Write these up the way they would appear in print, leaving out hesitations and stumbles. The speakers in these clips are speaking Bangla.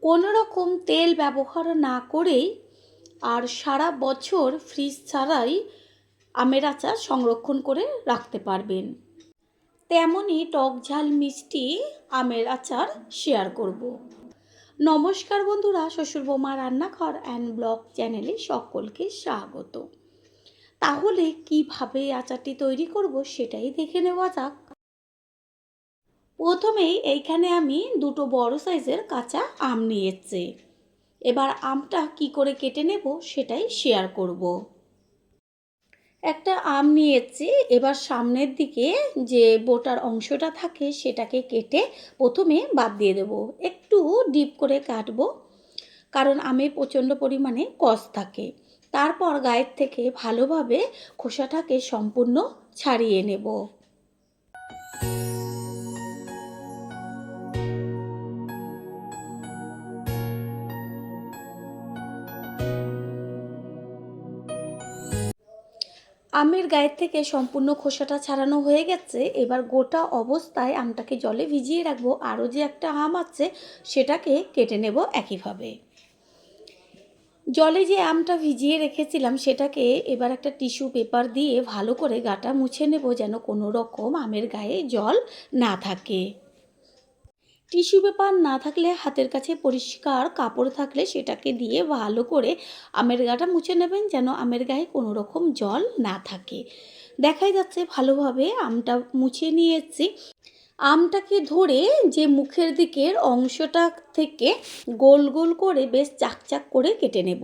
কোনো রকম তেল ব্যবহার না করেই আর সারা বছর ফ্রিজ ছাড়াই আমের আচার সংরক্ষণ করে রাখতে পারবেন। তেমনই টক ঝাল মিষ্টি আমের আচার শেয়ার করব। নমস্কার বন্ধুরা, শ্বশুর বৌমা রান্নাঘর অ্যান্ড ব্লগ চ্যানেলে সকলকে স্বাগত। তাহলে কিভাবে আচারটি তৈরি করব সেটাই দেখে নেওয়া যাক। প্রথমেই এইখানে আমি দুটো বড় সাইজের কাঁচা আম নিয়েছি। এবার আমটা কি করে কেটে নেব সেটাই শেয়ার করব। একটা আম নিয়েছি, এবার সামনের দিকে যে বোটার অংশটা থাকে সেটাকে কেটে প্রথমে বাদ দিয়ে দেব। একটু ডিপ করে কাটবো, কারণ আমে প্রচণ্ড পরিমাণে কষ থাকে। তারপর গায়ের থেকে ভালোভাবে খোসাটাকে সম্পূর্ণ ছাড়িয়ে নেব। আমের গায়ের থেকে সম্পূর্ণ খোসাটা ছাড়ানো হয়ে গেছে। এবার গোটা অবস্থায় আমটাকে জলে ভিজিয়ে রাখবো। আরও যে একটা আম আছে সেটাকে কেটে নেব একইভাবে। জলে যে আমটা ভিজিয়ে রেখেছিলাম সেটাকে এবার একটা টিস্যু পেপার দিয়ে ভালো করে গাটা মুছে নেব, যেন কোনো রকম আমের গায়ে জল না থাকে। টিস্যু পেপার না থাকলে হাতের কাছে পরিষ্কার কাপড় থাকলে সেটাকে দিয়ে ভালো করে আমের গাটা মুছে নেবেন, যেন আমের গায়ে কোনো রকম জল না থাকে। দেখাই যাচ্ছে ভালোভাবে আমটা মুছে নিয়েছি। আমটাকে ধরে যে মুখের দিকের অংশটা থেকে গোল গোল করে বেশ চাকচাক করে কেটে নেব।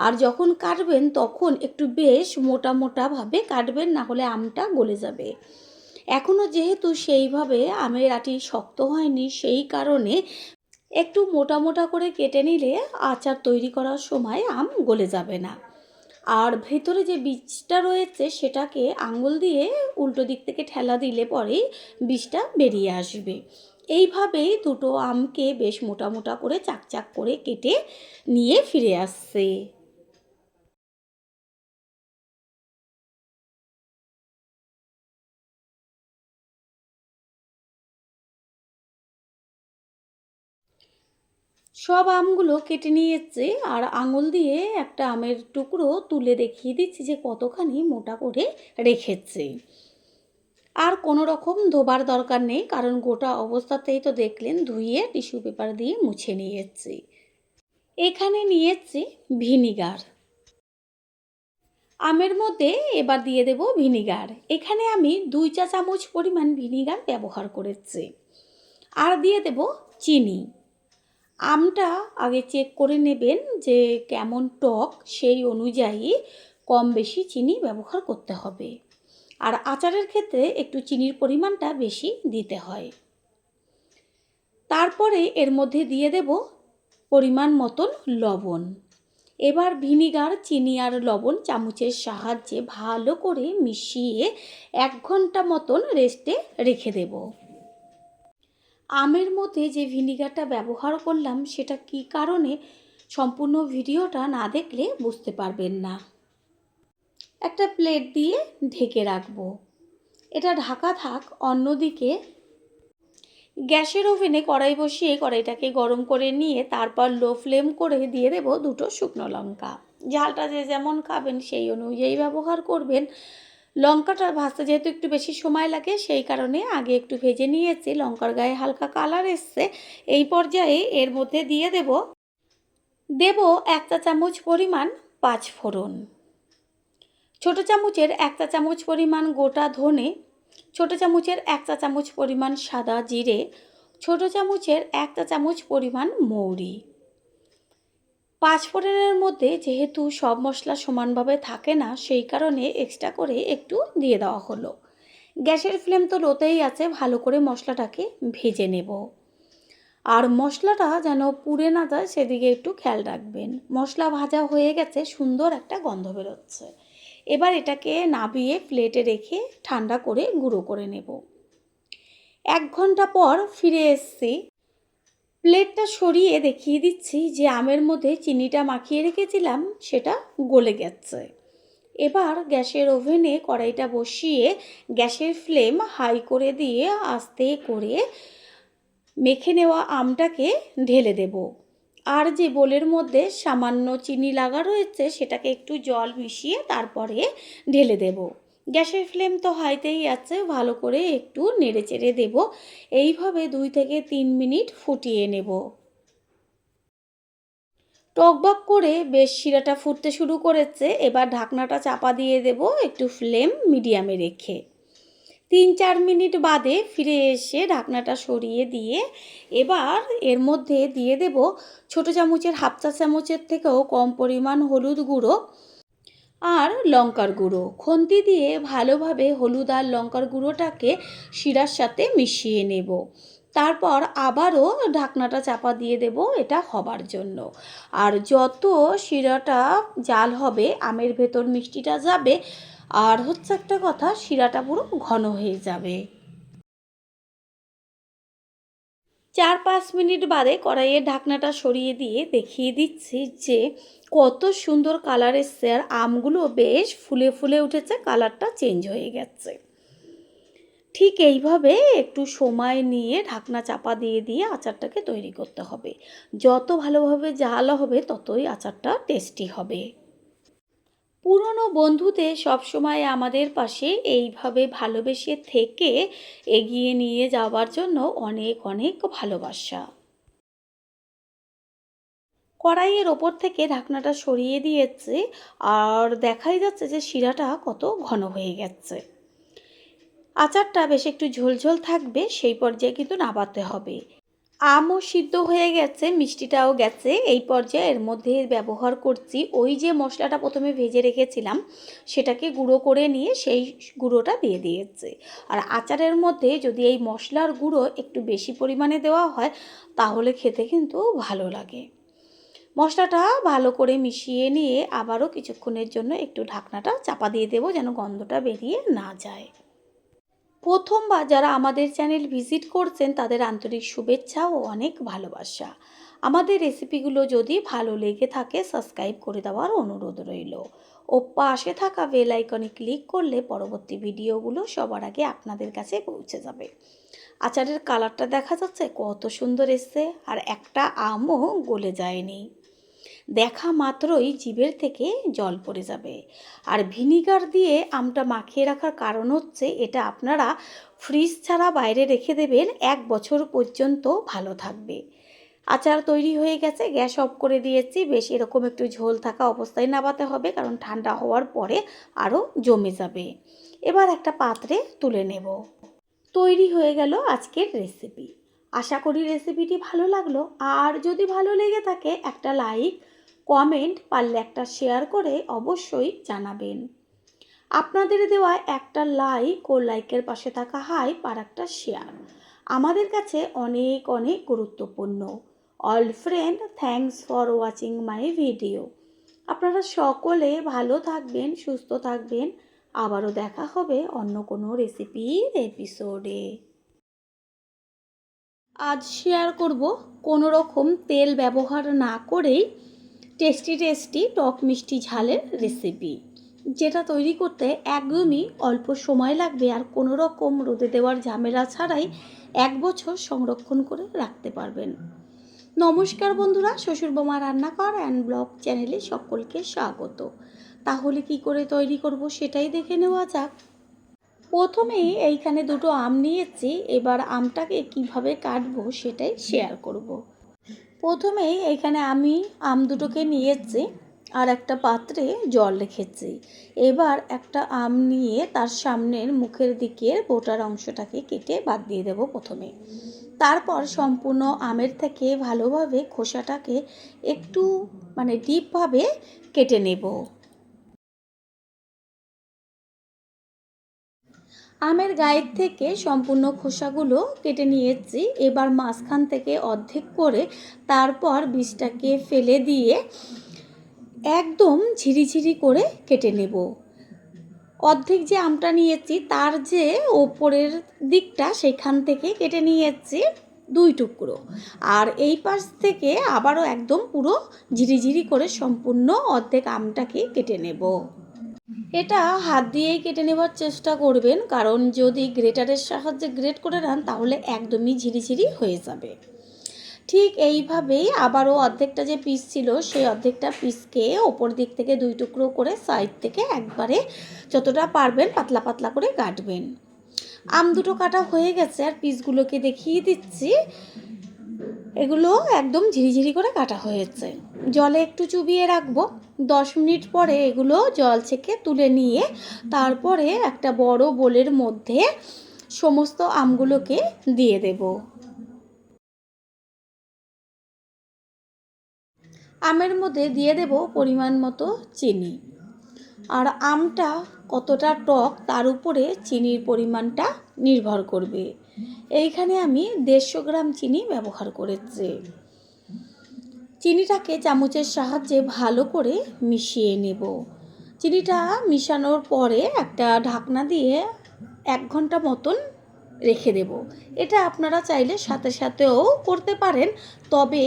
আর যখন কাটবেন তখন একটু বেশ মোটা মোটাভাবে কাটবেন, না হলে আমটা গলে যাবে। এখনও যেহেতু সেইভাবে আমের আটি শক্ত হয়নি, সেই কারণে একটু মোটা মোটা করে কেটে নিলে আচার তৈরি করার সময় আম গলে যাবে না। আর ভেতরে যে বীজটা রয়েছে সেটাকে আঙুল দিয়ে উল্টো দিক থেকে ঠেলা দিলে পরেই বীজটা বেরিয়ে আসবে। এইভাবেই দুটো আমকে বেশ মোটা মোটা করে চাকচাক করে কেটে নিয়ে ফিরে আসছে। সব আমগুলো কেটে নিয়েছে, আর আঙুল দিয়ে একটা আমের টুকরো তুলে দেখিয়ে দিচ্ছি যে কতখানি মোটা করে রেখেছে। আর কোনো রকম ধোবার দরকার নেই, কারণ গোটা অবস্থাতেই তো দেখলেন ধুয়ে টিস্যু পেপার দিয়ে মুছে নিয়েছি। এখানে নিয়েছি ভিনিগার। আমের মধ্যে এবার দিয়ে দেব ভিনিগার। এখানে আমি 2 চা চামচ পরিমাণ ভিনিগার ব্যবহার করেছি। আর দিয়ে দেব চিনি। আমটা আগে চেক করে নেবেন যে কেমন টক, সেই অনুযায়ী কম বেশি চিনি ব্যবহার করতে হবে। আর আচারের ক্ষেত্রে একটু চিনির পরিমাণটা বেশি দিতে হয়। তারপরে এর মধ্যে দিয়ে দেব পরিমাণ মতন লবণ। এবার ভিনিগার, চিনি আর লবণ চামচের সাহায্যে ভালো করে মিশিয়ে 1 ঘন্টা মতন রেস্টে রেখে দেব। আমের মধ্যে যে ভিনিগারটা ব্যবহার করলাম সেটা কী কারণে, সম্পূর্ণ ভিডিওটা না দেখলে বুঝতে পারবেন না। একটা প্লেট দিয়ে ঢেকে রাখবো। এটা ঢাকা থাক। অন্যদিকে গ্যাসের ওভেনে কড়াই বসিয়ে কড়াইটাকে গরম করে নিয়ে তারপর লো ফ্লেম করে দিয়ে দেব 2টো শুকনো লঙ্কা। ঝালটা যে যেমন খাবেন সেই অনুযায়ী ব্যবহার করবেন। লঙ্কাটা ভাজতে যেহেতু একটু বেশি সময় লাগে, সেই কারণে আগে একটু ভেজে নিয়েছি। লঙ্কার গায়ে হালকা কালার এসছে। এই পর্যায়ে এর মধ্যে দিয়ে দেব 1 চা চামচ পরিমাণ 5 ফোড়ন, ছোটো চামচের 1 চা চামচ পরিমাণ গোটা ধনে, ছোটো চামচের 1 চা চামচ পরিমাণ সাদা জিরে, ছোটো চামচের 1 চা চামচ পরিমাণ মৌরি। 5 ফোড়নের মধ্যে যেহেতু সব মশলা সমানভাবে থাকে না, সেই কারণে এক্সট্রা করে একটু দিয়ে দেওয়া হলো। গ্যাসের ফ্লেম তো লোতেই আছে। ভালো করে মশলাটাকে ভেজে নেব। আর মশলাটা যেন পুড়ে না যায় সেদিকে একটু খেয়াল রাখবেন। মশলা ভাজা হয়ে গেছে, সুন্দর একটা গন্ধ বেরোচ্ছে। এবার এটাকে নামিয়ে প্লেটে রেখে ঠান্ডা করে গুঁড়ো করে নেব। 1 ঘন্টা পর ফিরে এসেছি। প্লেটটা সরিয়ে দেখিয়ে দিচ্ছি যে আমের মধ্যে চিনিটা মাখিয়ে রেখেছিলাম সেটা গলে গেছে। এবার গ্যাসের ওভেনে কড়াইটা বসিয়ে গ্যাসের ফ্লেম হাই করে দিয়ে আস্তে করে মেখে নেওয়া আমটাকে ঢেলে দেব। আর যে বোলের মধ্যে সামান্য চিনি লাগা রয়েছে সেটাকে একটু জল মিশিয়ে তারপরে ঢেলে দেব। গ্যাসের ফ্লেম তো হাইতেই আছে, ভালো করে একটু নেড়ে চেড়ে দেব। এইভাবে 2 থেকে 3 মিনিট ফুটিয়ে নেব। টকবক করে বেশ শিরাটা ফুটতে শুরু করেছে। এবার ঢাকনাটা চাপা দিয়ে দেব একটু ফ্লেম মিডিয়ামে রেখে। 3-4 মিনিট বাদে ফিরে এসে ঢাকনাটা সরিয়ে দিয়ে এবার এর মধ্যে দিয়ে দেব ছোটো চামচের হাফ চা চামচের থেকেও কম পরিমাণ হলুদ গুঁড়ো আর লঙ্কার গুঁড়ো। খুন্তি দিয়ে ভালোভাবে হলুদ আর লঙ্কার গুঁড়োটাকে শিরার সাথে মিশিয়ে নেব। তারপর আবারও ঢাকনাটা চাপা দিয়ে দেব এটা হবার জন্য। আর যত শিরাটা জাল হবে আমের ভেতর মিষ্টিটা যাবে, আর হচ্ছে একটা কথা, শিরাটা পুরো ঘন হয়ে যাবে। 4-5 মিনিট বাদে কড়াইয়ের ঢাকনাটা সরিয়ে দিয়ে দেখিয়ে দিচ্ছি যে কত সুন্দর কালার এসছে, আর আমগুলো বেশ ফুলে ফুলে উঠেছে, কালারটা চেঞ্জ হয়ে গেছে। ঠিক এইভাবে একটু সময় নিয়ে ঢাকনা চাপা দিয়ে দিয়ে আচারটাকে তৈরি করতে হবে। যত ভালোভাবে জাল হবে ততই আচারটা টেস্টি হবে। পুরনো বন্ধুদের সবসময় আমাদের পাশে এইভাবে ভালোবেসে থেকে এগিয়ে নিয়ে যাওয়ার জন্য অনেক অনেক ভালোবাসা। কড়াইয়ের ওপর থেকে ঢাকনাটা সরিয়ে দিয়েছে, আর দেখাই যাচ্ছে যে শিরাটা কত ঘন হয়ে গেছে। আচারটা বেশ একটু ঝোলঝোল থাকবে, সেই পর্যায়ে কিন্তু নাবাতে হবে। আমও সিদ্ধ হয়ে গেছে, মিষ্টিটাও গেছে। এই পর্যায়ে এর মধ্যে ব্যবহার করছি ওই যে মশলাটা প্রথমে ভেজে রেখেছিলাম, সেটাকে গুঁড়ো করে নিয়ে সেই গুঁড়োটা দিয়ে দিয়েছে। আর আচারের মধ্যে যদি এই মশলার গুঁড়ো একটু বেশি পরিমাণে দেওয়া হয় তাহলে খেতে কিন্তু ভালো লাগে। মশলাটা ভালো করে মিশিয়ে নিয়ে আবারও কিছুক্ষণের জন্য একটু ঢাকনাটা চাপা দিয়ে দেবো যেন গন্ধটা বেরিয়ে না যায়। প্রথমবার যারা আমাদের চ্যানেল ভিজিট করছেন তাদের আন্তরিক শুভেচ্ছা ও অনেক ভালোবাসা। আমাদের রেসিপিগুলো যদি ভালো লেগে থাকে সাবস্ক্রাইব করে দেওয়ার অনুরোধ রইল। ও পাশে থাকা বেল আইকনে ক্লিক করলে পরবর্তী ভিডিওগুলো সবার আগে আপনাদের কাছে পৌঁছে যাবে। আচারের কালারটা দেখা যাচ্ছে কত সুন্দর এসছে, আর একটা আমও গলে যায়নি। দেখা মাত্রই জিভের থেকে জল পড়ে যাবে। আর ভিনিগার দিয়ে আমটা মাখিয়ে রাখার কারণ হচ্ছে এটা আপনারা ফ্রিজ ছাড়া বাইরে রেখে দেবেন, 1 বছর পর্যন্ত ভালো থাকবে। আচার তৈরি হয়ে গেছে, গ্যাস অফ করে দিয়েছি। বেশ এরকম একটু ঝোল থাকা অবস্থায় নাবাতে হবে, কারণ ঠান্ডা হওয়ার পরে আরও জমে যাবে। এবার একটা পাত্রে তুলে নেব। তৈরি হয়ে গেল আজকের রেসিপি। আশা করি রেসিপিটি ভালো লাগলো। আর যদি ভালো লেগে থাকে একটা লাইক, কমেন্ট, পারলে একটা শেয়ার করে অবশ্যই জানাবেন। আপনাদের দেওয়া একটা লাইক ও লাইকের পাশে থাকা হাইপ আর একটা শেয়ার আমাদের কাছে অনেক অনেক গুরুত্বপূর্ণ। All friend, thanks for watching my video. আপনারা সকলে ভালো থাকবেন, সুস্থ থাকবেন। আবারও দেখা হবে অন্য কোনো রেসিপির এপিসোডে। আজ শেয়ার করব কোনো রকম তেল ব্যবহার না করেই টেস্টি টেস্টি টক মিষ্টি ঝালের রেসিপি, যেটা তৈরি করতে একদমই অল্প সময় লাগবে আর কোনো রকম রোদে দেওয়ার ঝামেলা ছাড়াই 1 বছর সংরক্ষণ করে রাখতে পারবেন। নমস্কার বন্ধুরা, শ্বশুরবৌমা রান্নাঘর অ্যান্ড ব্লগ চ্যানেলে সকলকে স্বাগত। তাহলে কি করে তৈরি করব সেটাই দেখে নেওয়া যাক। প্রথমেই এইখানে দুটো আম নিয়েছি, এবার আমটাকে কিভাবে কাটবো সেটাই শেয়ার করব। প্রথমেই এইখানে আমি আম দুটোকে নিয়েছি আর একটা পাত্রে জল রেখেছি। এবার একটা আম নিয়ে তার সামনের মুখের দিকের বোটার অংশটাকে কেটে বাদ দিয়ে দেব প্রথমে। তারপর সম্পূর্ণ আমের থেকে ভালোভাবে খোসাটাকে একটু ডিপভাবে কেটে নেব। আমের গায়ের থেকে সম্পূর্ণ খোসাগুলো কেটে নিয়েছি। এবার মাঝখান থেকে অর্ধেক করে তারপর বীজটাকে ফেলে দিয়ে একদম ঝিরিঝিরি করে কেটে নেব। অর্ধেক যে আমটা নিয়েছি তার যে ওপরের দিকটা সেখান থেকে কেটে নিয়েছি 2 টুকরো, আর এই পাশ থেকে আবারও একদম পুরো ঝিরিঝিরি করে সম্পূর্ণ অর্ধেক আমটাকে কেটে নেব। এটা হাত দিয়েই কেটে নেবার চেষ্টা করবেন, কারণ যদি গ্রেটারের সাহায্যে গ্রেট করে নেন তাহলে একদমই ঝিরিঝিরি হয়ে যাবে। ঠিক এইভাবেই আবারও অর্ধেকটা যে পিস ছিল সেই অর্ধেকটা পিসকে ওপর দিক থেকে 2 টুকরো করে সাইড থেকে একবারে যতটা পারবেন পাতলা পাতলা করে কাটবেন। আম দুটো কাটা হয়ে গেছে আর পিসগুলোকে দেখিয়ে দিচ্ছি। এগুলো একদম ঝিরিঝিরি করে কাটা হয়েছে। জলে একটু চুবিয়ে রাখবো। 10 মিনিট পরে এগুলো জল ছেঁকে তুলে নিয়ে তারপরে একটা বড় বোলের মধ্যে সমস্ত আমগুলোকে দিয়ে দেব। আমের মধ্যে দিয়ে দেব পরিমাণ মতো চিনি। আর আমটা কতটা টক তার উপরে চিনির পরিমাণটা নির্ভর করবে। এইখানে আমি 150 গ্রাম চিনি ব্যবহার করেছি। চিনিটাকে চামচের সাহায্যে ভালো করে মিশিয়ে নেব। চিনিটা মিশানোর পরে একটা ঢাকনা দিয়ে 1 ঘন্টা মতন রেখে দেব। এটা আপনারা চাইলে সাথে সাথেও করতে পারেন, তবে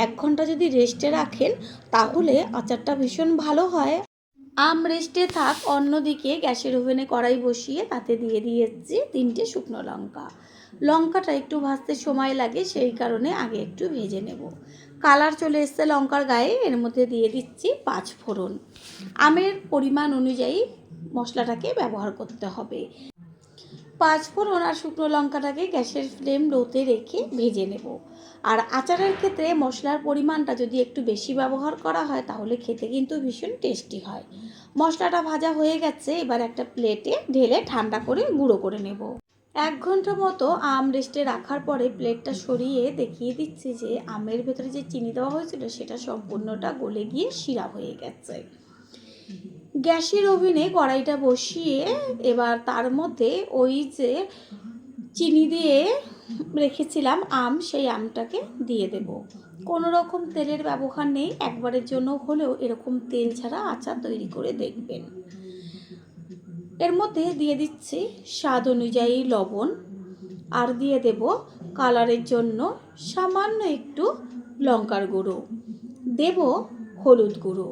1 ঘন্টা যদি রেস্টে রাখেন তাহলে আচারটা ভীষণ ভালো হয়। আম রেস্টে থাক, অন্যদিকে গ্যাসের ওভেনে কড়াই বসিয়ে তাতে দিয়ে দিয়েছি 3টে শুকনো লঙ্কা। লঙ্কাটা একটু ভাজতে সময় লাগে, সেই কারণে আগে একটু ভেজে নেব। কালার চলে এসছে লঙ্কার গায়ে, এর মধ্যে দিয়ে দিচ্ছি 5 ফোড়ন। আমের পরিমাণ অনুযায়ী মশলাটাকে ব্যবহার করতে হবে। 5 ফোড়ন আর শুকনো লঙ্কাটাকে গ্যাসের ফ্লেম লোতে রেখে ভেজে নেব। আর আচারের ক্ষেত্রে মশলার পরিমাণটা যদি একটু বেশি ব্যবহার করা হয় তাহলে খেতে কিন্তু ভীষণ টেস্টি হয়। মশলাটা ভাজা হয়ে গেছে, এবার একটা প্লেটে ঢেলে ঠান্ডা করে গুঁড়ো করে নেব। 1 ঘন্টা মতো আম রেস্টে রাখার পরে প্লেটটা সরিয়ে দেখিয়ে দিচ্ছি যে আমের ভেতরে যে চিনি দেওয়া হয়েছিল সেটা সম্পূর্ণটা গলে গিয়ে শিরা হয়ে গেছে। গ্যাসের ওভেনে কড়াইটা বসিয়ে এবার তার মধ্যে ওই যে চিনি দিয়ে রেখেছিলাম আম, সেই আমটাকে দিয়ে দেব। কোনো রকম তেলের ব্যবহার নেই, একবারের জন্য হলেও এরকম তেল ছাড়া আচার তৈরি করে দেখবেন। এর মধ্যে দিয়ে দিচ্ছি স্বাদ অনুযায়ী লবণ, আর দিয়ে দেব কালারের জন্য সামান্য একটু লঙ্কার গুঁড়ো, দেব হলুদ গুঁড়ো।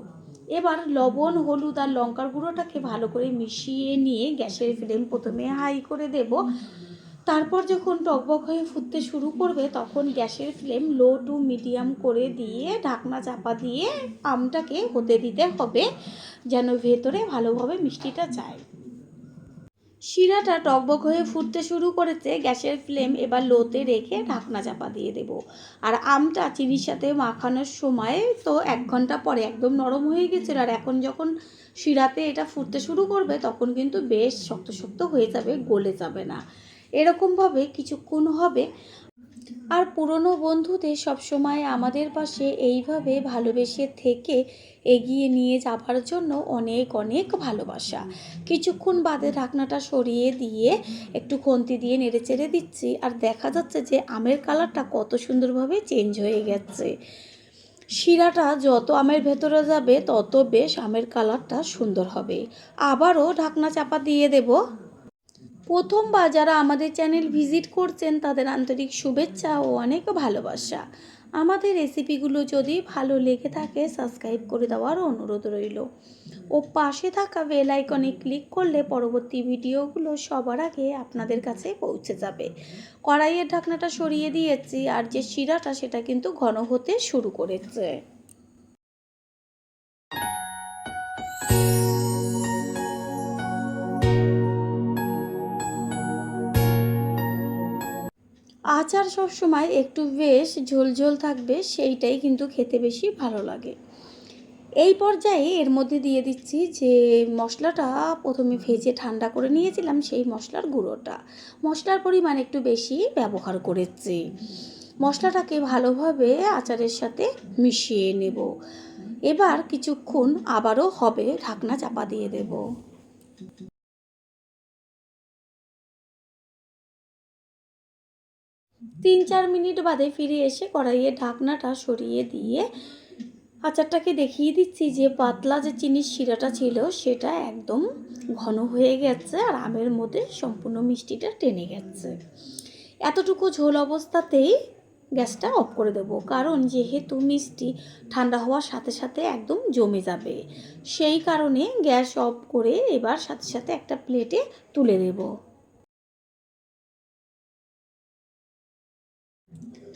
এবার লবণ, হলুদ আর লঙ্কার গুঁড়োটাকে ভালো করে মিশিয়ে নিয়ে গ্যাসের ফ্লেম প্রথমে হাই করে দেব। তারপর যখন টকবক হয়ে ফুটতে শুরু করবে তখন গ্যাসের ফ্লেম লো টু মিডিয়াম করে দিয়ে ঢাকনা চাপা দিয়ে আমটাকে হতে দিতে হবে, যেন ভেতরে ভালোভাবে মিষ্টিটা যায়। শিরাটা টকবক হয়ে ফুটতে শুরু করেছে, গ্যাসের ফ্লেম এবার লোতে রেখে ঢাকনা চাপা দিয়ে দেব। আর আমটা চিনির সাথে মাখানোর সময় তো 1 ঘন্টা পরে একদম নরম হয়ে গেছিল, আর এখন যখন শিরাতে এটা ফুটতে শুরু করবে তখন কিন্তু বেশ শক্ত শক্ত হয়ে যাবে, গলে যাবে না। এরকমভাবে কিছুক্ষণ হবে। আর পুরনো বন্ধুদের সবসময় আমাদের পাশে এইভাবে ভালোবেসে থেকে এগিয়ে নিয়ে যাবার জন্য অনেক অনেক ভালোবাসা। কিছুক্ষণ বাদে ঢাকনাটা সরিয়ে দিয়ে একটু খুন্তি দিয়ে নেড়ে চেড়ে দিচ্ছি, আর দেখা যাচ্ছে যে আমের কালারটা কত সুন্দরভাবে চেঞ্জ হয়ে গেছে। শিরাটা যত আমের ভেতরে যাবে তত বেশ আমের কালারটা সুন্দর হবে। আবারও ঢাকনা চাপা দিয়ে দেব। প্রথমবার যারা আমাদের চ্যানেল ভিজিট করছেন তাদের আন্তরিক শুভেচ্ছা ও অনেক ভালোবাসা। আমাদের রেসিপিগুলো যদি ভালো লেগে থাকে সাবস্ক্রাইব করে দেওয়ার অনুরোধ রইল, ও পাশে থাকা বেল আইকনে ক্লিক করলে পরবর্তী ভিডিওগুলো সবার আগে আপনাদের কাছে পৌঁছে যাবে। কড়াইয়ের ঢাকনাটা সরিয়ে দিয়েছি, আর যে শিরাটা সেটা কিন্তু ঘন হতে শুরু করেছে। আচার সবসময় একটু বেশ ঝোলঝোল থাকবে, সেইটাই কিন্তু খেতে বেশি ভালো লাগে। এই পর্যায়ে এর মধ্যে দিয়ে দিচ্ছি যে মশলাটা প্রথমে ভেজে ঠান্ডা করে নিয়েছিলাম, সেই মশলার গুঁড়োটা। মশলার পরিমাণ একটু বেশি ব্যবহার করেছি। মশলাটাকে ভালোভাবে আচারের সাথে মিশিয়ে নেব। এবার কিছুক্ষণ আবারও হবে, ঢাকনা চাপা দিয়ে দেব। 3-4 মিনিট বাদে ফিরে এসে কড়াইয়ের ঢাকনাটা সরিয়ে দিয়ে আচারটাকে দেখিয়ে দিচ্ছি যে পাতলা যে চিনির শিরাটা ছিল সেটা একদম ঘন হয়ে গেছে, আর আমের মধ্যে সম্পূর্ণ মিষ্টিটা টেনে গেছে। এতটুকু ঝোল অবস্থাতেই গ্যাসটা অফ করে দেবো, কারণ যেহেতু মিষ্টি ঠান্ডা হওয়ার সাথে সাথে একদম জমে যাবে, সেই কারণে গ্যাস অফ করে এবার সাথে সাথে একটা প্লেটে তুলে দেব।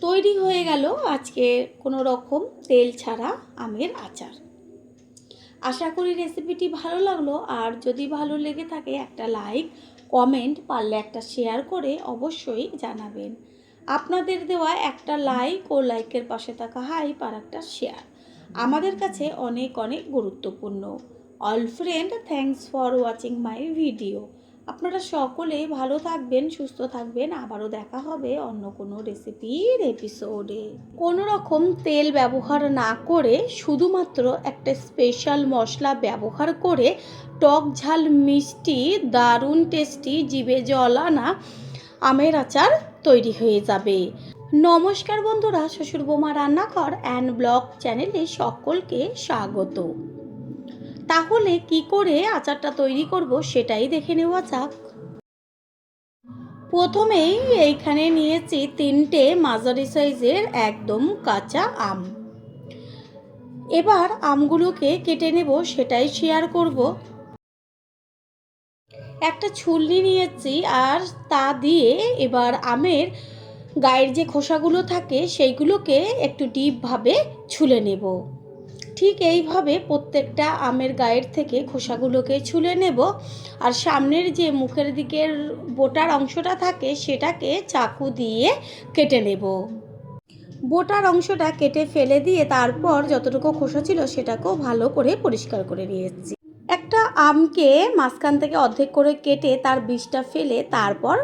তৈরি হয়ে গেল আজকে কোনো রকম তেল ছাড়া আমের আচার। আশা করি রেসিপিটি ভালো লাগলো, আর যদি ভালো লেগে থাকে একটা লাইক, কমেন্ট, পারলে একটা শেয়ার করে অবশ্যই জানাবেন। আপনাদের দেওয়া একটা লাইক ও লাইকের পাশে থাকা হাইপ আর একটা শেয়ার আমাদের কাছে অনেক অনেক গুরুত্বপূর্ণ। All friend, thanks for watching my video. আপনারা সকলে ভালো থাকবেন, সুস্থ থাকবেন। আবারও দেখা হবে অন্য কোনো রেসিপির এপিসোডে। কোনো রকম তেল ব্যবহার না করে শুধুমাত্র একটা স্পেশাল মশলা ব্যবহার করে টক ঝাল মিষ্টি দারুণ টেস্টি জিভে জল আনা আমের আচার তৈরি হয়ে যাবে। নমস্কার বন্ধুরা, শ্বশুর বৌমা রান্নাঘর অ্যান্ড ব্লগ চ্যানেলে সকলকে স্বাগত। তাহলে কি করে আচারটা তৈরি করব সেটাই দেখে নেওয়া যাক। প্রথমেই এইখানে নিয়েছি 3টে মাঝারি সাইজের একদম কাঁচা আম। এবার আমগুলোকে কেটে নেব, সেটাই শেয়ার করব। একটা ছুলনি নিয়েছি, আর তা দিয়ে এবার আমের গায়ের যে খোসাগুলো থাকে সেইগুলোকে একটু ডিপভাবে ছুলে নেব। ঠিক এইভাবে প্রত্যেকটা আমের গায়ের থেকে খোসাগুলোকে ছুলে নেব, আর সামনের যে মুখের দিকের বোটার অংশটা থাকে সেটাকে চাকু দিয়ে কেটে নেব। বোটার অংশটা কেটে ফেলে দিয়ে তারপর যতটুকু খোসা ছিল সেটাকেও ভালো করে পরিষ্কার করে নিয়েছি। একটা আমকে মাঝখান থেকে অর্ধেক করে কেটে তার বীজটা ফেলে তারপর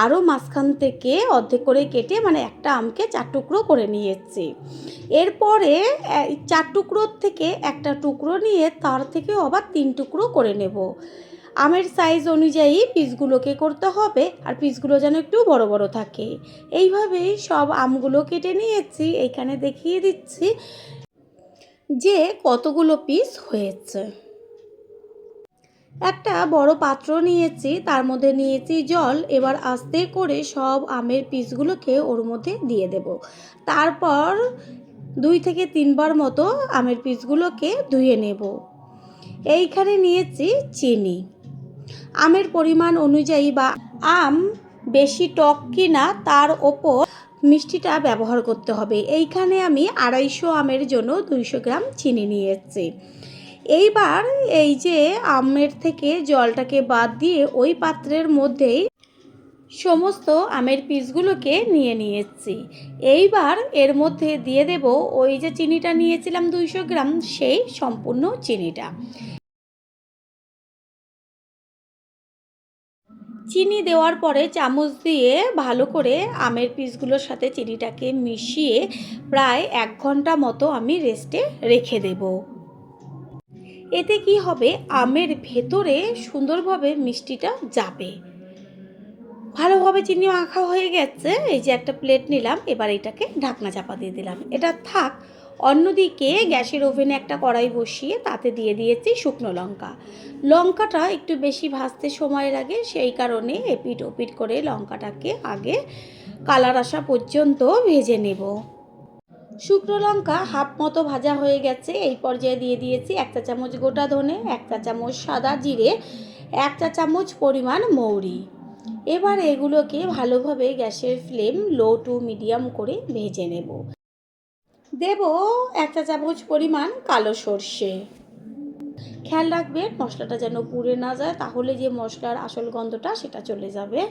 আরও মাঝখান থেকে অর্ধেক করে কেটে মানে একটা আমকে 4 টুকরো করে নিয়েছি। এরপরে 4 টুকরোর থেকে একটা টুকরো নিয়ে তার থেকেও আবার 3 টুকরো করে নেব। আমের সাইজ অনুযায়ী পিসগুলোকে করতে হবে, আর পিসগুলো যেন একটু বড় বড় থাকে। এইভাবেই সব আমগুলো কেটে নিয়েছি। এইখানে দেখিয়ে দিচ্ছি যে কতগুলো পিস হয়েছে। একটা বড় পাত্র নিয়েছি, তার মধ্যে নিয়েছি জল। এবার আস্তে করে সব আমের পিসগুলোকে ওর মধ্যে দিয়ে দেব। তারপর 2 থেকে 3 বার মতো আমের পিসগুলোকে ধুয়ে নেব। এইখানে নিয়েছি চিনি। আমের পরিমাণ অনুযায়ী বা আম বেশি টক কিনা তার ওপর মিষ্টিটা ব্যবহার করতে হবে। এইখানে আমি 250 আমের জন্য 200 গ্রাম চিনি নিয়েছি। এইবার এই যে আমের থেকে জলটাকে বাদ দিয়ে ওই পাত্রের মধ্যেই সমস্ত আমের পিসগুলোকে নিয়ে নিয়েছি। এইবার এর মধ্যে দিয়ে দেব ওই যে চিনিটা নিয়েছিলাম 200 গ্রাম, সেই সম্পূর্ণ চিনিটা। চিনি দেওয়ার পরে চামচ দিয়ে ভালো করে আমের পিসগুলোর সাথে চিনিটাকে মিশিয়ে প্রায় 1 ঘন্টা মতো আমি রেস্টে রেখে দেব। এতে কি হবে, আমের ভেতরে সুন্দরভাবে মিষ্টিটা যাবে। ভালোভাবে চিনি মাখা হয়ে গেছে। এই যে একটা প্লেট নিলাম, এবার এটাকে ঢাকনা চাপা দিয়ে দিলাম, এটা থাক। অন্যদিকে গ্যাসের ওভেনে একটা কড়াই বসিয়ে তাতে দিয়ে দিয়েছি শুকনো লঙ্কা। লঙ্কাটা একটু বেশি ভাজতে সময় লাগে, সেই কারণে এপিট ওপিট করে লঙ্কাটাকে আগে কালার আসা পর্যন্ত ভেজে নেব। শুকনো লঙ্কা হাফ মতো ভাজা হয়ে গেছে। এই পর্যায়ে দিয়ে দিয়েছি 1 চা চামচ গোটা ধনে, 1 চা চামচ সাদা জিরে, 1 চা চামচ পরিমাণ মৌরি। এবার এগুলোকে ভালোভাবে গ্যাসের ফ্লেম লো টু মিডিয়াম করে ভেজে নেব। দেব 1 চা চামচ পরিমাণ কালো সর্ষে। খেয়াল রাখবেন মশলাটা যেন পুড়ে না যায়, তাহলে যে মশলার আসল গন্ধটা সেটা চলে যাবে।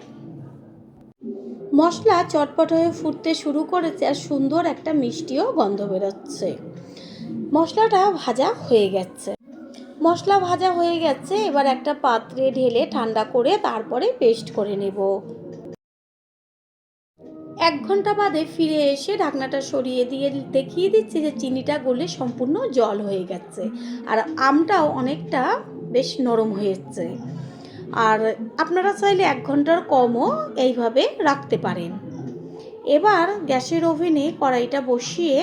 মশলা চটপট হয়ে ফুটতে শুরু করেছে, আর সুন্দর একটা মিষ্টিও গন্ধ বেরোচ্ছে। মশলাটা ভাজা হয়ে গেছে। মশলা ভাজা হয়ে গেছে, এবার একটা পাত্রে ঢেলে ঠান্ডা করে তারপরে পেস্ট করে নেব। 1 ঘন্টা বাদে ফিরে এসে ঢাকনাটা সরিয়ে দিয়ে দেখিয়ে দিচ্ছি যে চিনিটা গলে সম্পূর্ণ জল হয়ে গেছে, আর আমটাও অনেকটা বেশ নরম হয়েছে। আর আপনারা চাইলে 1 ঘন্টার কমও এইভাবে রাখতে পারেন। এবার গ্যাসের ওভেনে কড়াইটা বসিয়ে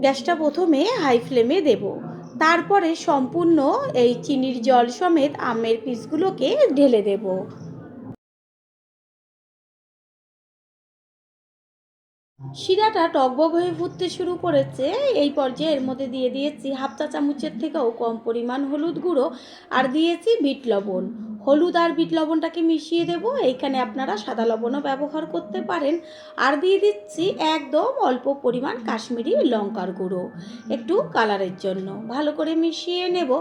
গ্যাসটা প্রথমে হাই ফ্লেমে দেব। তারপরে সম্পূর্ণ এই চিনির জল সমেত আমের পিসগুলোকে ঢেলে দেব। শিরাটা টকবক হয়ে ফুটতে শুরু করেছে। এই পর্যায়ে এর মধ্যে দিয়ে দিয়েছি হাফ চা চামচের থেকেও কম পরিমাণ হলুদ গুঁড়ো, আর দিয়েছি বিট লবণ। হলুদ আর বিট লবণটাকে মিশিয়ে দেব। এইখানে আপনারা সাদা লবণও ব্যবহার করতে পারেন। আর দিয়ে দিচ্ছি একদম অল্প পরিমাণ কাশ্মীরি লঙ্কার গুঁড়ো, একটু কালারের জন্য। ভালো করে মিশিয়ে নেব।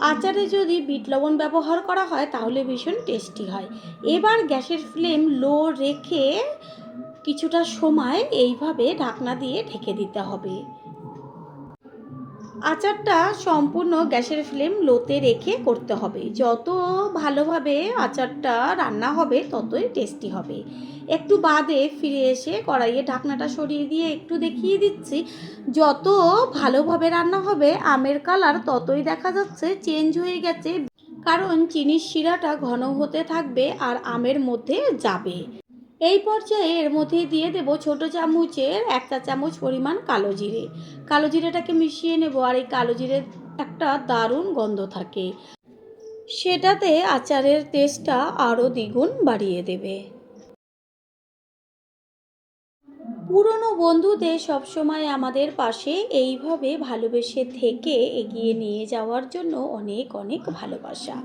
আচারে যদি বিট লবণ ব্যবহার করা হয় তাহলে ভীষণ টেস্টি হয়। এবার গ্যাসের ফ্লেম লো রেখে কিছুটা সময় এইভাবে ঢাকনা দিয়ে ঢেকে দিতে হবে। আচারটা সম্পূর্ণ গ্যাসের ফ্লেম লোতে রেখে করতে হবে। যত ভালোভাবে আচারটা রান্না হবে ততই টেস্টি হবে। একটু বাদে ফিরে এসে কড়াইয়ে ঢাকনাটা সরিয়ে দিয়ে একটু দেখিয়ে দিচ্ছি। যত ভালোভাবে রান্না হবে আমের কালার ততই দেখা যাচ্ছে চেঞ্জ হয়ে গেছে, কারণ চিনির শিরাটা ঘন হতে থাকবে আর আমের মধ্যে যাবে। এই পর্যায়ে এর মধ্যে দিয়ে দেব ছোট চামচের 1 চা চামচ পরিমাণ কালো জিরে। কালো জিরেটাকে মিশিয়ে নেব। আর এই কালো জিরের একটা দারুণ গন্ধ থাকে, সেটাতে আচারের টেস্টটা আরও দ্বিগুণ বাড়িয়ে দেবে। পুরনো বন্ধুদের সবসময় আমাদের পাশে এইভাবে ভালোবেসে থেকে এগিয়ে নিয়ে যাওয়ার জন্য অনেক অনেক ভালোবাসা।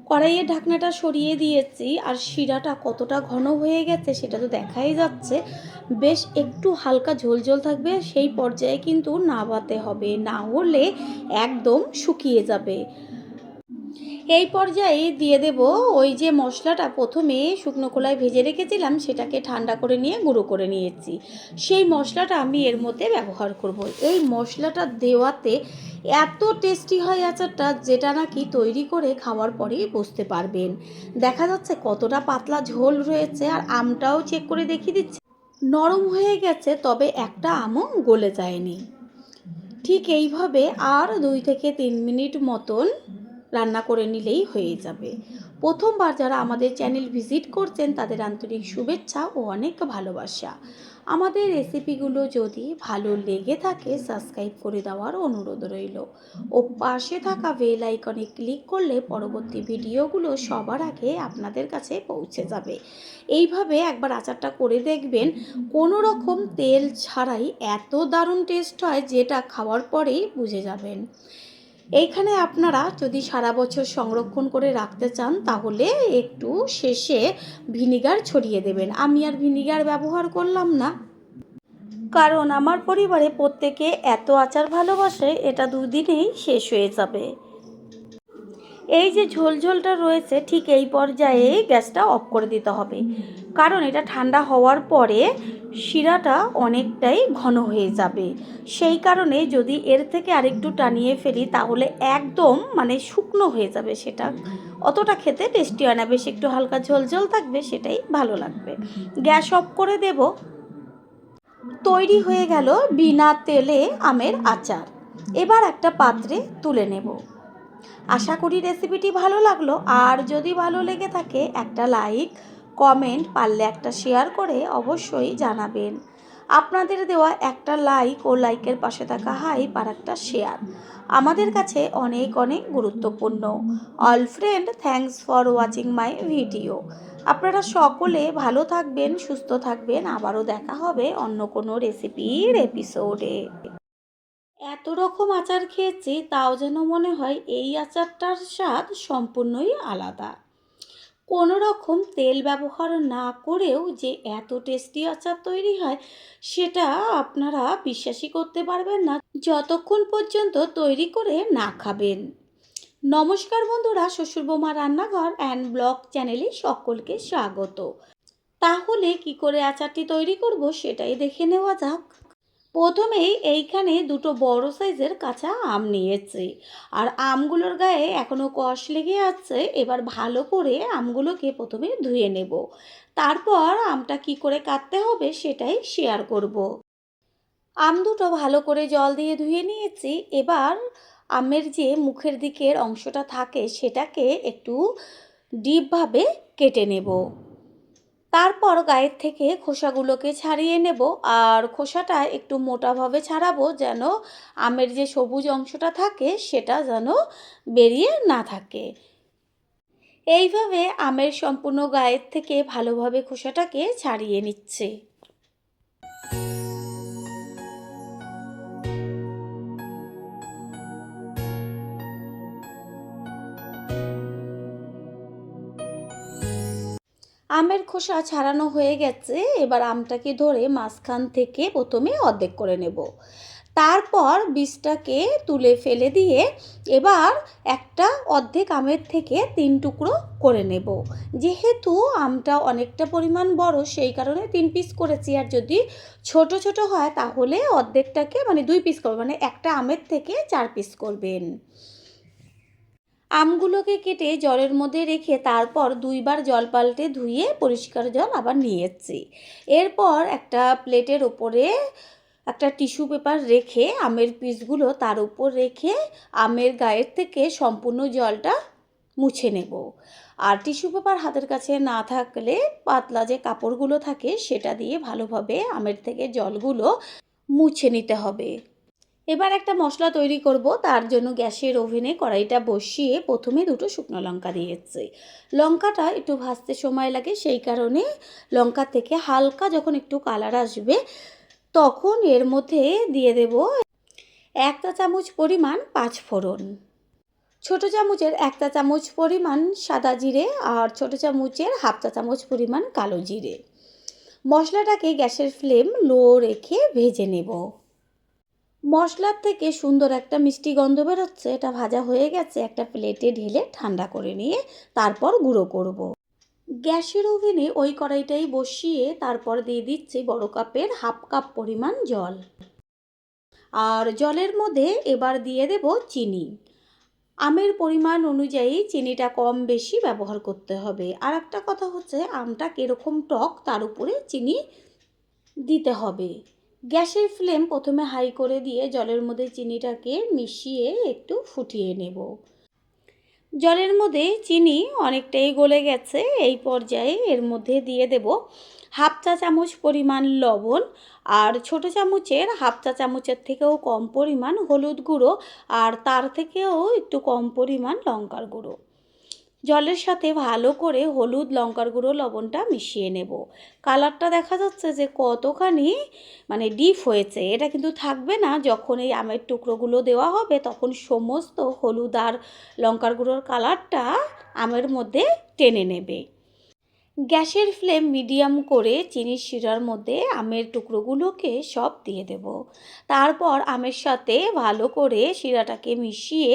কড়াইয়ের ঢাকনাটা সরিয়ে দিয়েছি আর শিরাটা কতটা ঘন হয়ে গেছে সেটা তো দেখাই যাচ্ছে। বেশ একটু হালকা ঝোলঝোল থাকবে, সেই পর্যায়ে কিন্তু নাবাতে হবে, না হলে একদম শুকিয়ে যাবে। এই পর্যায়ে দিয়ে দেব ওই যে মশলাটা প্রথমে শুকনো খোলায় ভেজে রেখেছিলাম, সেটাকে ঠান্ডা করে নিয়ে গুঁড়ো করে নিয়েছি। সেই মশলাটা আমি এর মধ্যে ব্যবহার করব। এই মশলাটা দেওয়াতে এত টেস্টি হয় আচারটা, যেটা নাকি তৈরি করে খাওয়ার পরেই বুঝতে পারবেন। দেখা যাচ্ছে কতটা পাতলা ঝোল রয়েছে। আর আমটাও চেক করে দেখিয়ে দিচ্ছি, নরম হয়ে গেছে, তবে একটা আমও গলে যায়নি। ঠিক এইভাবে আর 2 থেকে 3 মিনিট মতন রান্না করে নিলেই হয়ে যাবে। প্রথমবার যারা আমাদের চ্যানেল ভিজিট করছেন তাদের আন্তরিক শুভেচ্ছা ও অনেক ভালোবাসা। আমাদের রেসিপিগুলো যদি ভালো লেগে থাকে সাবস্ক্রাইব করে দেওয়ার অনুরোধ রইল ও পাশে থাকা বেল আইকনে ক্লিক করলে পরবর্তী ভিডিওগুলো সবার আগে আপনাদের কাছে পৌঁছে যাবে। এইভাবে একবার আচারটা করে দেখবেন, কোনো রকম তেল ছাড়াই এত দারুণ টেস্ট হয়, যেটা খাওয়ার পরেই বুঝে যাবেন। এইখানে আপনারা যদি সারা বছর সংরক্ষণ করে রাখতে চান তাহলে একটু শেষে ভিনিগার ছড়িয়ে দেবেন। আমি আর ভিনিগার ব্যবহার করলাম না, কারণ আমার পরিবারে প্রত্যেকে এত আচার ভালোবাসে, এটা 2 দিনেই শেষ হয়ে যাবে। এই যে ঝোলঝোলটা রয়েছে ঠিক এই পর্যায়ে গ্যাসটা অফ করে দিতে হবে, কারণ এটা ঠান্ডা হওয়ার পরে শিরাটা অনেকটাই ঘন হয়ে যাবে। সেই কারণে যদি এর থেকে আরেকটু টানিয়ে ফেলি তাহলে একদম শুকনো হয়ে যাবে, সেটা অতটা খেতে টেস্টি হয় না। বেশ একটু হালকা ঝোলঝোল থাকবে, সেটাই ভালো লাগবে। গ্যাস অফ করে দেব। তৈরি হয়ে গেল বিনা তেলে আমের আচার। এবার একটা পাত্রে তুলে নেব। আশা করি রেসিপিটি ভালো লাগলো। আর যদি ভালো লেগে থাকে একটা লাইক, কমেন্ট, পারলে একটা শেয়ার করে অবশ্যই জানাবেন। আপনাদের দেওয়া একটা লাইক ও লাইকের পাশে থাকা হাইপ আর একটা শেয়ার আমাদের কাছে অনেক অনেক গুরুত্বপূর্ণ। All friend, thanks for watching my video. আপনারা সকলে ভালো থাকবেন, সুস্থ থাকবেন। আবারও দেখা হবে অন্য কোনো রেসিপির এপিসোডে। এত রকম আচার খেয়েছি, তাও যেন মনে হয় এই আচারটার স্বাদ সম্পূর্ণই আলাদা। কোনো রকম তেল ব্যবহার না করেও যে এত টেস্টি আচার তৈরি হয়, সেটা আপনারা বিশ্বাসই করতে পারবেন না যতক্ষণ পর্যন্ত তৈরি করে না খাবেন। নমস্কার বন্ধুরা, শ্বশুরবৌমা রান্নাঘর অ্যান্ড ব্লগ চ্যানেলে সকলকে স্বাগত। তাহলে কি করে আচারটি তৈরি করব সেটাই দেখে নেওয়া যাক। প্রথমেই এইখানে 2টো বড় সাইজের কাঁচা আম নিয়েছি। আর আমগুলোর গায়ে এখনও কষ লেগে আছে। এবার ভালো করে আমগুলোকে প্রথমে ধুয়ে নেব, তারপর আমটা কি করে কাটতে হবে সেটাই শেয়ার করব। আম দুটো ভালো করে জল দিয়ে ধুয়ে নিয়েছি। এবার আমের যে মুখের দিকের অংশটা থাকে সেটাকে একটু ডিপভাবে কেটে নেব। তারপর গায়ের থেকে খোসাগুলোকে ছাড়িয়ে নেব। আর খোসাটা একটু মোটাভাবে ছাড়াবো, যেন আমের যে সবুজ অংশটা থাকে সেটা যেন বেরিয়ে না থাকে। এইভাবে আমের সম্পূর্ণ গায়ের থেকে ভালোভাবে খোসাটাকে ছাড়িয়ে নিচ্ছে। আমের খোসা ছাড়ানো হয়ে গেছে। এবার আমটাকে ধরে মাঝখান থেকে প্রথমে অর্ধেক করে নেব, তারপর বীজটাকে তুলে ফেলে দিয়ে এবার একটা অর্ধেক আমের থেকে 3 টুকরো করে নেব। যেহেতু আমটা অনেকটা পরিমাণ বড় সেই কারণে 3 পিস করেছি, আর যদি ছোট ছোট হয় তাহলে অর্ধেকটাকে 2 পিস করবেন, একটা আমের থেকে 4 পিস করবেন। আমগুলোকে কেটে জলের মধ্যে রেখে তারপর 2 বার জল পাল্টে ধুয়ে পরিষ্কার জল আবার নিয়েছি। এরপর একটা প্লেটের ওপরে একটা টিস্যু পেপার রেখে আমের পিসগুলো তার উপর রেখে আমের গায়ের থেকে সম্পূর্ণ জলটা মুছে নেব। আর টিস্যু পেপার হাতের কাছে না থাকলে পাতলা যে কাপড়গুলো থাকে সেটা দিয়ে ভালোভাবে আমের থেকে জলগুলো মুছে নিতে হবে। এবার একটা মশলা তৈরি করব, তার জন্য গ্যাসের ওভেনে কড়াইটা বসিয়ে প্রথমে 2টো শুকনো লঙ্কা দিয়েছি। লঙ্কাটা একটু ভাজতে সময় লাগে, সেই কারণে লঙ্কা থেকে হালকা যখন একটু কালার আসবে তখন এর মধ্যে দিয়ে দেব 1 চা চামচ পরিমাণ 5 ফোড়ন, ছোট চামচের 1 চা চামচ পরিমাণ সাদা জিরে আর ছোট চামচের 1/2 চা চামচ পরিমাণ কালো জিরে। মশলাটাকে গ্যাসের ফ্লেম লো রেখে ভেজে নেব। মশলার থেকে সুন্দর একটা মিষ্টি গন্ধ বেরোচ্ছে, এটা ভাজা হয়ে গেছে। একটা প্লেটে ঢেলে ঠান্ডা করে নিয়ে তারপর গুঁড়ো করব। গ্যাসের ওভেনে ওই কড়াইটাই বসিয়ে তারপর দিয়ে দিচ্ছি বড় কাপের 1/2 কাপ পরিমাণ জল। আর জলের মধ্যে এবার দিয়ে দেব চিনি। আমের পরিমাণ অনুযায়ী চিনিটা কম বেশি ব্যবহার করতে হবে। আর একটা কথা হচ্ছে আমটা কীরকম টক তার উপরে চিনি দিতে হবে। গ্যাসের ফ্লেম প্রথমে হাই করে দিয়ে জলের মধ্যে চিনিটাকে মিশিয়ে একটু ফুটিয়ে নেব। জলের মধ্যে চিনি অনেকটাই গলে গেছে। এই পর্যায়ে এর মধ্যে দিয়ে দেব 1/2 চা চামচ পরিমাণ লবণ আর ছোট চামচের 1/2 চা চামচের থেকেও কম পরিমাণ হলুদ গুঁড়ো আর তার থেকেও একটু কম পরিমাণ লঙ্কার গুঁড়ো। জলের সাথে ভালো করে হলুদ, লঙ্কার গুঁড়ো, লবণটা মিশিয়ে নেব। কালারটা দেখা যাচ্ছে যে কতখানি ডিপ হয়েছে। এটা কিন্তু থাকবে না, যখন এই আমের টুকরোগুলো দেওয়া হবে তখন সমস্ত হলুদ আর লঙ্কার গুঁড়োর কালারটা আমের মধ্যে টেনে নেবে। গ্যাসের ফ্লেম মিডিয়াম করে চিনির শিরার মধ্যে আমের টুকরোগুলোকে সব দিয়ে দেব। তারপর আমের সাথে ভালো করে শিরাটাকে মিশিয়ে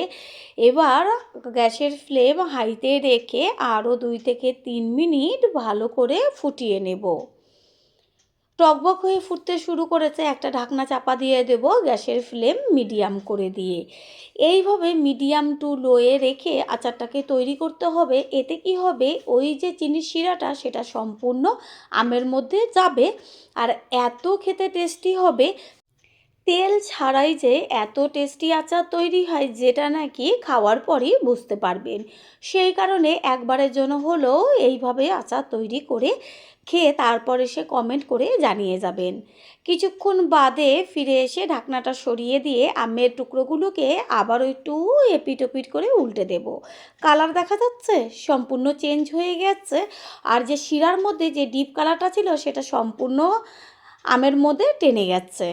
এবার গ্যাসের ফ্লেম হাইতে রেখে আরও 2 থেকে 3 মিনিট ভালো করে ফুটিয়ে নেব। টকবক হয়ে ফুটতে শুরু করেছে, একটা ঢাকনা চাপা দিয়ে দেব গ্যাসের ফ্লেম মিডিয়াম করে দিয়ে। এইভাবে মিডিয়াম টু লোয়ে রেখে আচারটাকে তৈরি করতে হবে। এতে কি হবে, ওই যে চিনির শিরাটা সেটা সম্পূর্ণ আমের মধ্যে যাবে আর এত খেতে টেস্টি হবে। তেল ছাড়াই যে এত টেস্টি আচার তৈরি হয় যেটা নাকি খাওয়ার পরই বুঝতে পারবেন। সেই কারণে একবারের জন্য হলেও এইভাবে আচার তৈরি করে খেয়ে তারপর এসে কমেন্ট করে জানিয়ে যাবেন। কিছুক্ষণ বাদে ফিরে এসে ঢাকনাটা সরিয়ে দিয়ে আমের টুকরোগুলোকে আবারও একটু এপিট ওপিট করে উল্টে দেব। কালার দেখা যাচ্ছে সম্পূর্ণ চেঞ্জ হয়ে গেছে, আর যে শিরার মধ্যে যে ডিপ কালারটা ছিল সেটা সম্পূর্ণ আমের মধ্যে টেনে গেছে।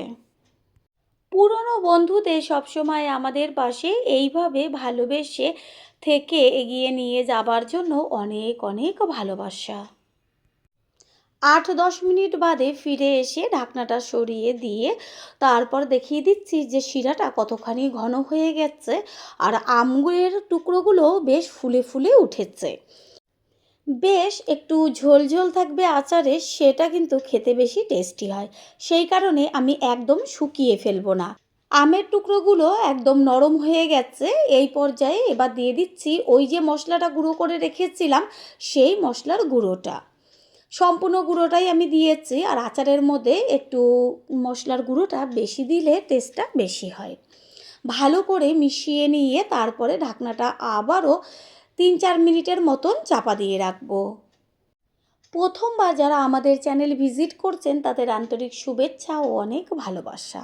পুরনো বন্ধুদের সবসময় আমাদের পাশে এইভাবে ভালোবেসে থেকে এগিয়ে নিয়ে যাবার জন্য অনেক অনেক ভালোবাসা। 8-10 মিনিট বাদে ফিরে এসে ঢাকনাটা সরিয়ে দিয়ে তারপর দেখিয়ে দিচ্ছি যে শিরাটা কতখানি ঘন হয়ে গেছে আর আমের টুকরোগুলো বেশ ফুলে ফুলে উঠেছে। বেশ একটু ঝোল ঝোল থাকবে আচারে, সেটা কিন্তু খেতে বেশি টেস্টি হয়। সেই কারণে আমি একদম শুকিয়ে ফেলবো না। আমের টুকরোগুলো একদম নরম হয়ে গেছে। এই পর্যায়ে এবার দিয়ে দিচ্ছি ওই যে মশলাটা গুঁড়ো করে রেখেছিলাম সেই মশলার গুঁড়োটা। সম্পূর্ণ গুঁড়োটাই আমি দিয়েছি, আর আচারের মধ্যে একটু মশলার গুঁড়োটা বেশি দিলে টেস্টটা বেশি হয়। ভালো করে মিশিয়ে নিয়ে তারপরে ঢাকনাটা আবারও 3-4 মিনিটের মতন চাপা দিয়ে রাখবো। প্রথমবার যারা আমাদের চ্যানেল ভিজিট করছেন তাদের আন্তরিক শুভেচ্ছা ও অনেক ভালোবাসা।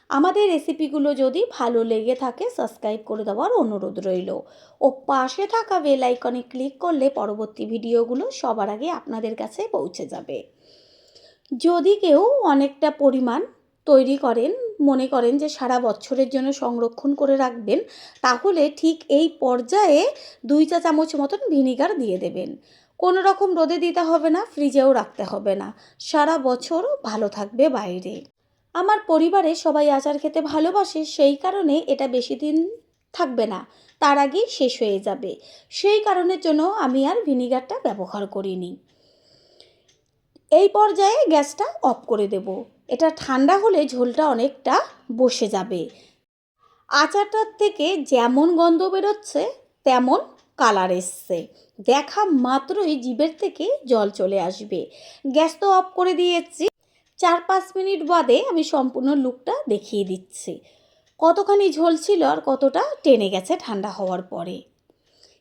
আমাদের রেসিপিগুলো যদি ভালো লেগে থাকে সাবস্ক্রাইব করে দেওয়ার অনুরোধ রইল ও পাশে থাকা বেল আইকনে ক্লিক করলে পরবর্তী ভিডিওগুলো সবার আগে আপনাদের কাছে পৌঁছে যাবে। যদি কেউ অনেকটা পরিমাণ তৈরি করেন, মনে করেন যে সারা বছরের জন্য সংরক্ষণ করে রাখবেন, তাহলে ঠিক এই পর্যায়ে 2 চা চামচ মতন ভিনিগার দিয়ে দেবেন। কোনো রকম রোদে দিতে হবে না, ফ্রিজেও রাখতে হবে না, সারা বছর ভালো থাকবে বাইরে। আমার পরিবারে সবাই আচার খেতে ভালোবাসে, সেই কারণে এটা বেশি দিন থাকবে না, তার আগেই শেষ হয়ে যাবে। সেই কারণের জন্য আমি আর ভিনিগারটা ব্যবহার করিনি। এই পর্যায়ে গ্যাসটা অফ করে দেব। এটা ঠান্ডা হলে ঝোলটা অনেকটা বসে যাবে। আচারটার থেকে যেমন গন্ধ বেরোচ্ছে তেমন কালার এসছে, দেখা মাত্রই জিভের থেকে জল চলে আসবে। গ্যাস তো অফ করে দিয়েছি, 4-5 মিনিট বাদে আমি সম্পূর্ণ লুকটা দেখিয়ে দিচ্ছি কতখানি ঝোল ছিল আর কতটা টেনে গেছে ঠান্ডা হওয়ার পরে।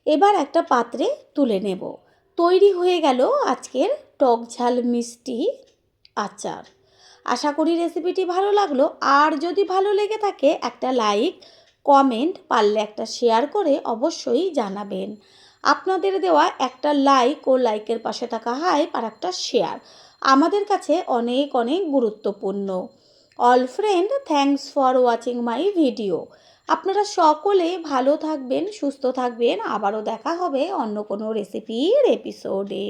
এবার একটা পাত্রে তুলে নেব। তৈরি হয়ে গেল আজকের টক ঝাল মিষ্টি আচার। আশা করি রেসিপিটি ভালো লাগলো, আর যদি ভালো লেগে থাকে একটা লাইক, কমেন্ট, পারলে একটা শেয়ার করে অবশ্যই জানাবেন। আপনাদের দেওয়া একটা লাইক ও লাইকের পাশে থাকা হাইপ আর একটা শেয়ার আমাদের কাছে অনেক অনেক গুরুত্বপূর্ণ। All friend, thanks for watching my video. আপনারা সকলে ভালো থাকবেন, সুস্থ থাকবেন। আবারও দেখা হবে অন্য কোনো রেসিপির এপিসোডে।